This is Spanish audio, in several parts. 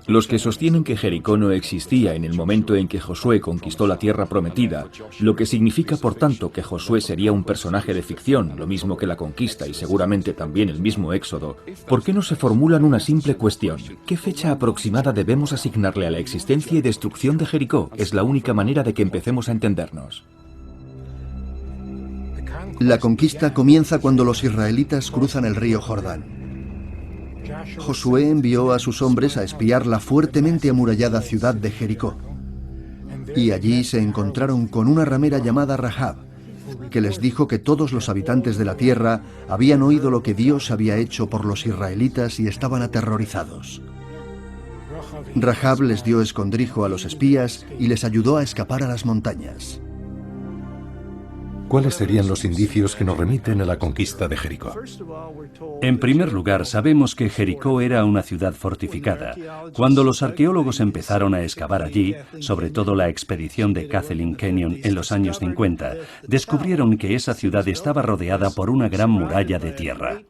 Los que sostienen que Jericó no existía en el momento en que Josué conquistó la tierra prometida, lo que significa por tanto que Josué sería un personaje de ficción, lo mismo que la conquista y seguramente también el mismo Éxodo, ¿por qué no se formulan una simple cuestión? ¿Qué fecha aproximada debemos asignarle a la existencia y destrucción de Jericó? Es la única manera de que empecemos a entendernos. La conquista comienza cuando los israelitas cruzan el río Jordán. Josué envió a sus hombres a espiar la fuertemente amurallada ciudad de Jericó. Y allí se encontraron con una ramera llamada Rahab, que les dijo que todos los habitantes de la tierra habían oído lo que Dios había hecho por los israelitas y estaban aterrorizados. Rahab les dio escondrijo a los espías y les ayudó a escapar a las montañas. ¿Cuáles serían los indicios que nos remiten a la conquista de Jericó? En primer lugar, sabemos que Jericó era una ciudad fortificada. Cuando los arqueólogos empezaron a excavar allí, sobre todo la expedición de Kathleen Kenyon en los años 50, descubrieron que esa ciudad estaba rodeada por una gran muralla de tierra.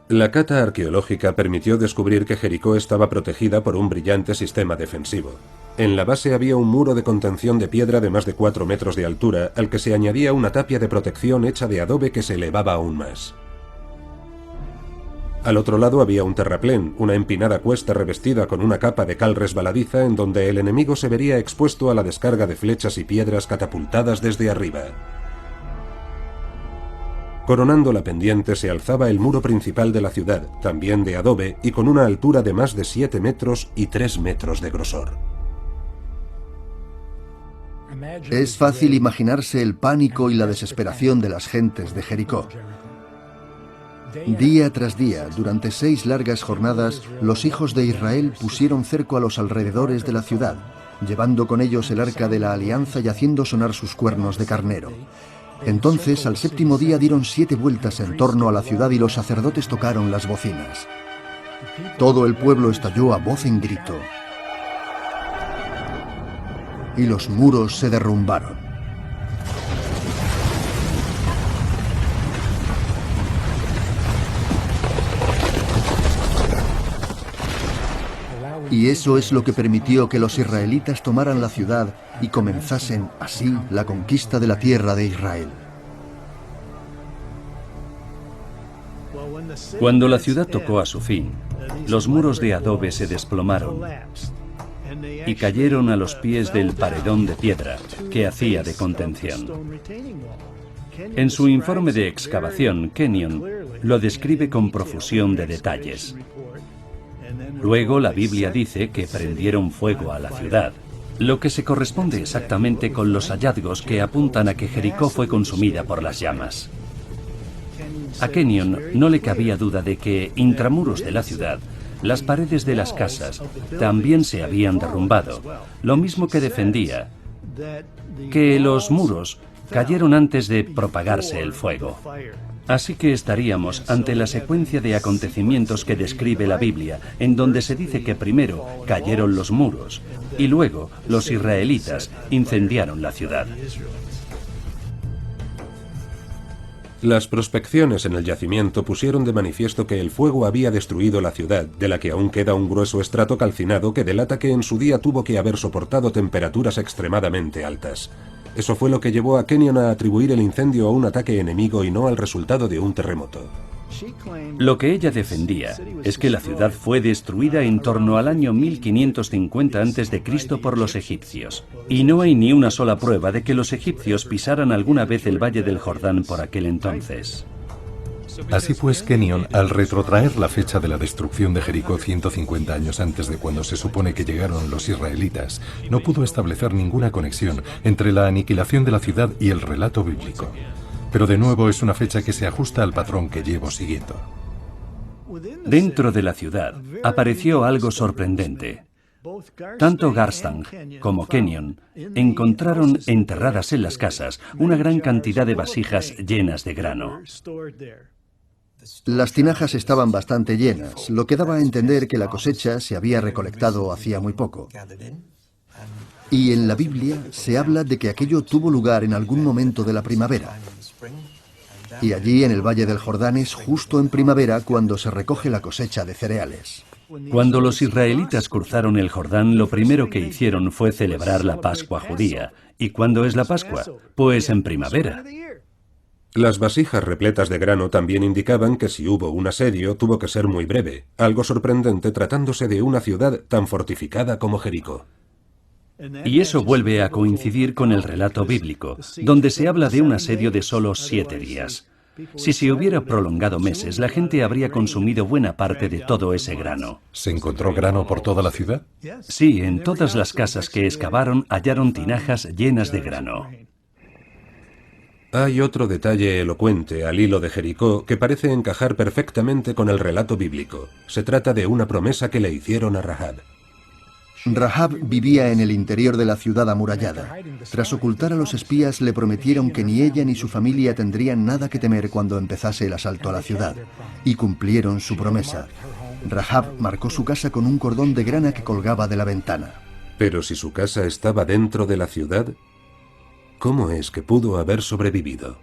La cata arqueológica permitió descubrir que Jericó estaba protegida por un brillante sistema defensivo. En la base había un muro de contención de piedra de más de 4 metros de altura, al que se añadía una tapia de protección hecha de adobe que se elevaba aún más. Al otro lado había un terraplén, una empinada cuesta revestida con una capa de cal resbaladiza en donde el enemigo se vería expuesto a la descarga de flechas y piedras catapultadas desde arriba. Coronando la pendiente se alzaba el muro principal de la ciudad, también de adobe y con una altura de más de 7 metros y 3 metros de grosor. Es fácil imaginarse el pánico y la desesperación de las gentes de Jericó. Día tras día, durante 6 largas jornadas, los hijos de Israel pusieron cerco a los alrededores de la ciudad, llevando con ellos el arca de la alianza y haciendo sonar sus cuernos de carnero. Entonces, al 7º día dieron 7 vueltas en torno a la ciudad y los sacerdotes tocaron las bocinas. Todo el pueblo estalló a voz en grito. Y los muros se derrumbaron. Y eso es lo que permitió que los israelitas tomaran la ciudad y comenzasen así la conquista de la tierra de Israel. Cuando la ciudad tocó a su fin, los muros de adobe se desplomaron y cayeron a los pies del paredón de piedra que hacía de contención. En su informe de excavación, Kenyon lo describe con profusión de detalles. Luego la Biblia dice que prendieron fuego a la ciudad, lo que se corresponde exactamente con los hallazgos que apuntan a que Jericó fue consumida por las llamas. A Kenyon no le cabía duda de que, intramuros de la ciudad, las paredes de las casas también se habían derrumbado, lo mismo que defendía que los muros cayeron antes de propagarse el fuego. Así que estaríamos ante la secuencia de acontecimientos que describe la Biblia, en donde se dice que primero cayeron los muros y luego los israelitas incendiaron la ciudad. Las prospecciones en el yacimiento pusieron de manifiesto que el fuego había destruido la ciudad, de la que aún queda un grueso estrato calcinado que delata que en su día tuvo que haber soportado temperaturas extremadamente altas. Eso fue lo que llevó a Kenyon a atribuir el incendio a un ataque enemigo y no al resultado de un terremoto. Lo que ella defendía es que la ciudad fue destruida en torno al año 1550 a.C. por los egipcios. Y no hay ni una sola prueba de que los egipcios pisaran alguna vez el Valle del Jordán por aquel entonces. Así pues, Kenyon, al retrotraer la fecha de la destrucción de Jericó 150 años antes de cuando se supone que llegaron los israelitas, no pudo establecer ninguna conexión entre la aniquilación de la ciudad y el relato bíblico. Pero de nuevo es una fecha que se ajusta al patrón que llevo siguiendo. Dentro de la ciudad apareció algo sorprendente. Tanto Garstang como Kenyon encontraron enterradas en las casas una gran cantidad de vasijas llenas de grano. Las tinajas estaban bastante llenas, lo que daba a entender que la cosecha se había recolectado hacía muy poco. Y en la Biblia se habla de que aquello tuvo lugar en algún momento de la primavera. Y allí, en el Valle del Jordán, es justo en primavera cuando se recoge la cosecha de cereales. Cuando los israelitas cruzaron el Jordán, lo primero que hicieron fue celebrar la Pascua judía. ¿Y cuándo es la Pascua? Pues en primavera. Las vasijas repletas de grano también indicaban que si hubo un asedio tuvo que ser muy breve, algo sorprendente tratándose de una ciudad tan fortificada como Jericó. Y eso vuelve a coincidir con el relato bíblico, donde se habla de un asedio de solo 7 días. Si se hubiera prolongado meses, la gente habría consumido buena parte de todo ese grano. ¿Se encontró grano por toda la ciudad? Sí, en todas las casas que excavaron hallaron tinajas llenas de grano. Hay otro detalle elocuente al hilo de Jericó que parece encajar perfectamente con el relato bíblico. Se trata de una promesa que le hicieron a Rahab. Rahab vivía en el interior de la ciudad amurallada. Tras ocultar a los espías, le prometieron que ni ella ni su familia tendrían nada que temer cuando empezase el asalto a la ciudad. Y cumplieron su promesa. Rahab marcó su casa con un cordón de grana que colgaba de la ventana. Pero si su casa estaba dentro de la ciudad, ¿cómo es que pudo haber sobrevivido?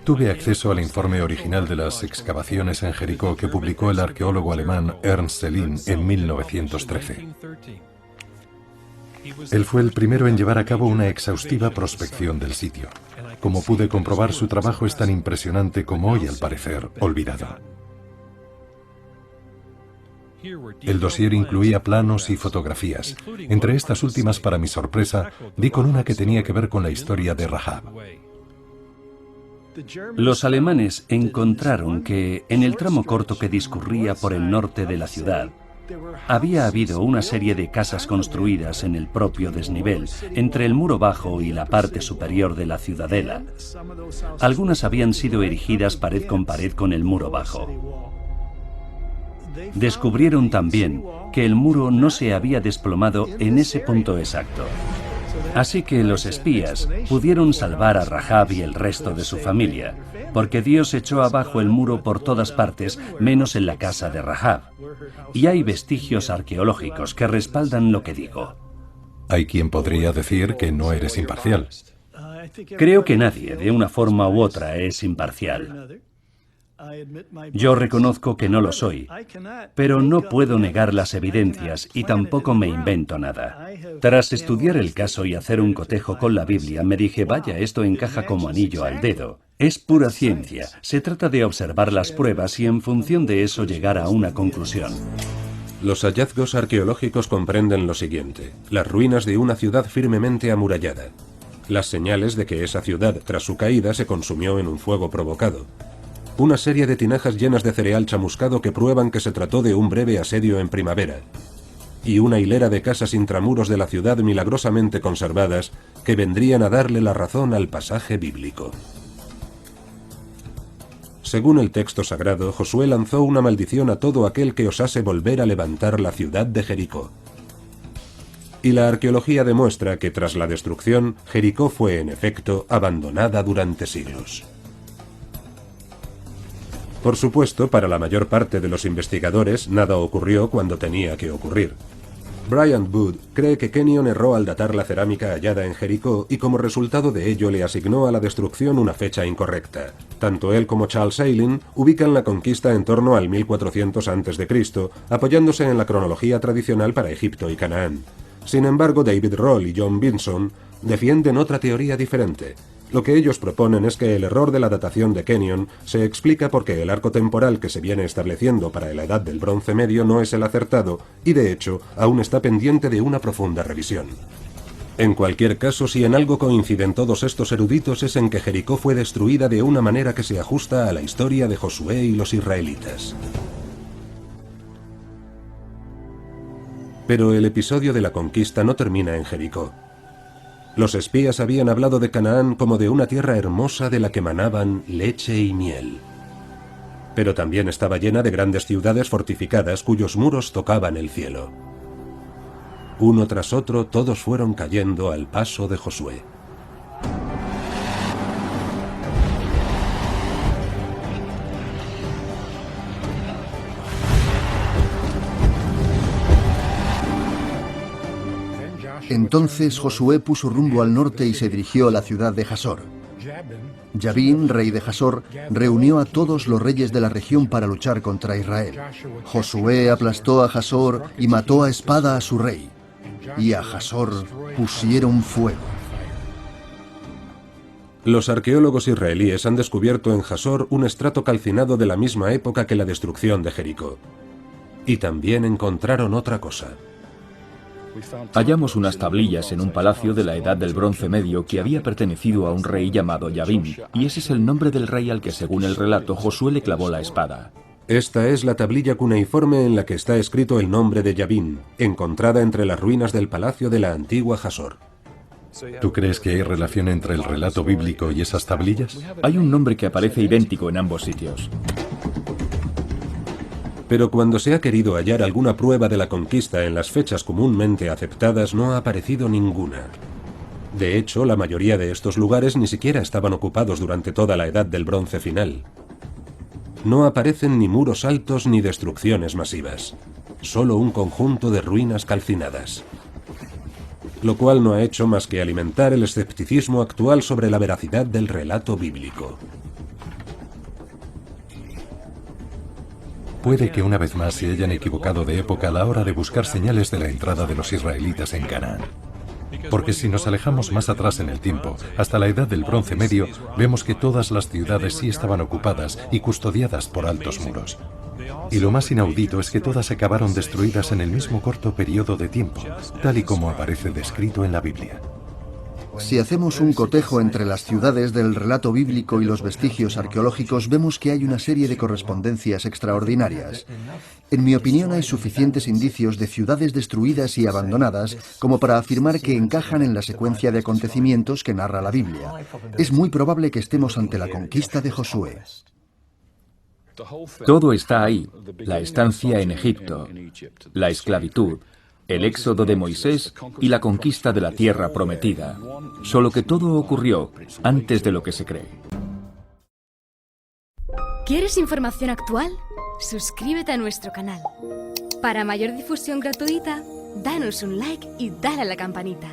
Tuve acceso al informe original de las excavaciones en Jericó que publicó el arqueólogo alemán Ernst Selin en 1913. Él fue el primero en llevar a cabo una exhaustiva prospección del sitio. Como pude comprobar, su trabajo es tan impresionante como hoy, al parecer, olvidado. El dossier incluía planos y fotografías. Entre estas últimas, para mi sorpresa, di con una que tenía que ver con la historia de Rahab. Los alemanes encontraron que, en el tramo corto que discurría por el norte de la ciudad, había habido una serie de casas construidas en el propio desnivel, entre el muro bajo y la parte superior de la ciudadela. Algunas habían sido erigidas pared con el muro bajo. Descubrieron también que el muro no se había desplomado en ese punto exacto. Así que los espías pudieron salvar a Rahab y el resto de su familia, porque Dios echó abajo el muro por todas partes, menos en la casa de Rahab. Y hay vestigios arqueológicos que respaldan lo que digo. Hay quien podría decir que no eres imparcial. Creo que nadie, de una forma u otra, es imparcial. Yo reconozco que no lo soy, pero no puedo negar las evidencias y tampoco me invento nada. Tras estudiar el caso y hacer un cotejo con la Biblia, me dije, vaya, esto encaja como anillo al dedo. Es pura ciencia, se trata de observar las pruebas y en función de eso llegar a una conclusión. Los hallazgos arqueológicos comprenden lo siguiente: las ruinas de una ciudad firmemente amurallada, las señales de que esa ciudad, tras su caída, se consumió en un fuego provocado, una serie de tinajas llenas de cereal chamuscado que prueban que se trató de un breve asedio en primavera, y una hilera de casas intramuros de la ciudad milagrosamente conservadas que vendrían a darle la razón al pasaje bíblico. Según el texto sagrado, Josué lanzó una maldición a todo aquel que osase volver a levantar la ciudad de Jericó. Y la arqueología demuestra que tras la destrucción, Jericó fue en efecto abandonada durante siglos. Por supuesto, para la mayor parte de los investigadores, nada ocurrió cuando tenía que ocurrir. Bryant Wood cree que Kenyon erró al datar la cerámica hallada en Jericó y como resultado de ello le asignó a la destrucción una fecha incorrecta. Tanto él como Charles Eileen ubican la conquista en torno al 1400 a.C., apoyándose en la cronología tradicional para Egipto y Canaán. Sin embargo, David Roll y John Vinson defienden otra teoría diferente. Lo que ellos proponen es que el error de la datación de Kenyon se explica porque el arco temporal que se viene estableciendo para la edad del Bronce Medio no es el acertado y, de hecho, aún está pendiente de una profunda revisión. En cualquier caso, si en algo coinciden todos estos eruditos es en que Jericó fue destruida de una manera que se ajusta a la historia de Josué y los israelitas. Pero el episodio de la conquista no termina en Jericó. Los espías habían hablado de Canaán como de una tierra hermosa de la que manaban leche y miel. Pero también estaba llena de grandes ciudades fortificadas cuyos muros tocaban el cielo. Uno tras otro, todos fueron cayendo al paso de Josué. Entonces Josué puso rumbo al norte y se dirigió a la ciudad de Jasor. Yabín, rey de Jasor, reunió a todos los reyes de la región para luchar contra Israel. Josué aplastó a Jasor y mató a espada a su rey, y a Jasor pusieron fuego. Los arqueólogos israelíes han descubierto en Jasor un estrato calcinado de la misma época que la destrucción de Jericó. Y también encontraron otra cosa. Hallamos unas tablillas en un palacio de la Edad del Bronce Medio que había pertenecido a un rey llamado Yabín, y ese es el nombre del rey al que, según el relato, Josué le clavó la espada. Esta es la tablilla cuneiforme en la que está escrito el nombre de Yabín, encontrada entre las ruinas del palacio de la antigua Jasor. ¿Tú crees que hay relación entre el relato bíblico y esas tablillas? Hay un nombre que aparece idéntico en ambos sitios. Pero cuando se ha querido hallar alguna prueba de la conquista en las fechas comúnmente aceptadas, no ha aparecido ninguna. De hecho, la mayoría de estos lugares ni siquiera estaban ocupados durante toda la Edad del Bronce final. No aparecen ni muros altos ni destrucciones masivas, solo un conjunto de ruinas calcinadas. Lo cual no ha hecho más que alimentar el escepticismo actual sobre la veracidad del relato bíblico. Puede que una vez más se hayan equivocado de época a la hora de buscar señales de la entrada de los israelitas en Canaán. Porque si nos alejamos más atrás en el tiempo, hasta la Edad del Bronce Medio, vemos que todas las ciudades sí estaban ocupadas y custodiadas por altos muros. Y lo más inaudito es que todas acabaron destruidas en el mismo corto periodo de tiempo, tal y como aparece descrito en la Biblia. Si hacemos un cotejo entre las ciudades del relato bíblico y los vestigios arqueológicos, vemos que hay una serie de correspondencias extraordinarias. En mi opinión, hay suficientes indicios de ciudades destruidas y abandonadas como para afirmar que encajan en la secuencia de acontecimientos que narra la Biblia. Es muy probable que estemos ante la conquista de Josué. Todo está ahí: la estancia en Egipto, la esclavitud, el éxodo de Moisés y la conquista de la tierra prometida. Solo que todo ocurrió antes de lo que se cree. ¿Quieres información actual? Suscríbete a nuestro canal. Para mayor difusión gratuita, danos un like y dale a la campanita.